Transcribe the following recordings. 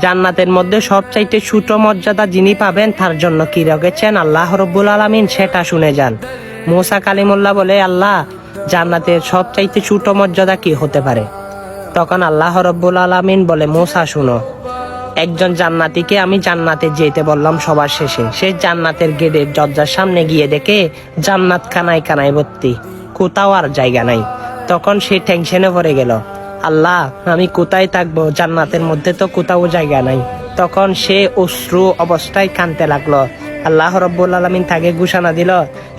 জান্নাতের মধ্যে সবচাইতে ছোট মর্যাদা যিনি পাবেন তার জন্য কি রেখেছেন আল্লাহ রব্বুল আলামিন সেটা শুনে যান। মুসা কালিমুল্লাহ বলে, আল্লাহ জান্নাতের সবচাইতে ছোট মর্যাদা কি হতে পারে? তখন আল্লাহ রব্বুল আলামিন বলে, মুসা শুনো, একজন জান্নাতীকে আমি জান্নাতে যেতে বললাম সবার শেষে। সে জান্নাতের গেটের দরজার সামনে গিয়ে দেখে জান্নাত কানায় কানায় ভর্তি, কোথাও আর জায়গা নাই। তখন সে টেনশনে পড়ে গেল, আল্লাহ আমি কোথায় থাকবো, জান্নাতের মধ্যে তো কোথাও জায়গা নাই। তখন সে অশ্রু অবস্থায় কাঁদতে লাগলো। আল্লাহ রব্বুল আলামিন তাকে ঘোষণা দিল,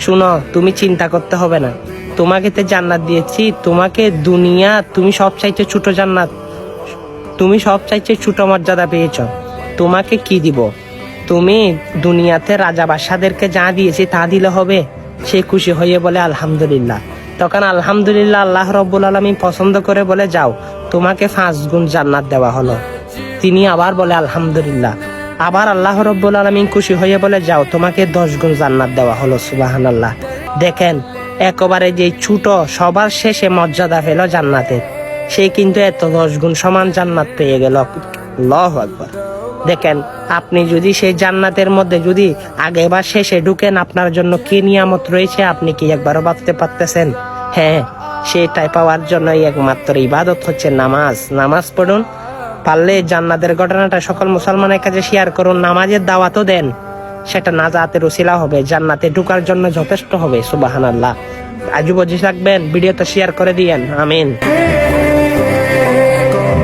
শুনো তুমি চিন্তা করতে হবে না, তোমাকে তো জান্নাত দিয়েছি, তোমাকে দুনিয়া তুমি সবচাইতে ছোট জান্নাত, তুমি সবচাইতে ছোট মর্যাদা পেয়েছ, তোমাকে কি দিব? তুমি দুনিয়াতে রাজা বাদশাদেরকে যা দিয়েছি তা দিলে হবে? সে খুশি হয়ে বলে আলহামদুলিল্লাহ। তখন আলহামদুলিল্লাহ আল্লাহ রব্বুল আলামিন পছন্দ করে বলে, যাও তোমাকে 5 গুণ জান্নাত দেওয়া হলো। তিনি আবার বলে আলহামদুলিল্লাহ। আবার আল্লাহ রব্বুল আলামিন খুশি হয়ে বলে, যাও তোমাকে 10 গুণ জান্নাত দেওয়া হলো। সুবহানাল্লাহ। দেখেন একেবারে যে ছোট সবার শেষে মর্যাদা পেল জান্নাতের, সে কিন্তু এত 10 গুণ সমান জান্নাত পেয়ে গেল। আল্লাহু আকবার। দেখেন আপনি যদি সেই জান্নাতের মধ্যে যদি আগে বা শেষে ঢুকেন, আপনার জন্য কি নিয়ামত রয়েছে আপনি কি একবারও ভাবতে পারতেছেন? হ্যাঁ, সেটাই পাওয়ার জন্যই একমাত্র ইবাদত হচ্ছে নামাজ। নামাজ পড়ুন, পারলে জান্নাতের ঘটনাটা সকল মুসলমানের কাছে শেয়ার করুন, নামাজের দাওয়াতও দেন, সেটা নাজাতের উসিলা হবে, জান্নাতে ঢোকার জন্য যথেষ্ট হবে। সুবহানাল্লাহ। আজও বুঝে থাকবেন, ভিডিওটা শেয়ার করে দিয়েন। আমিন।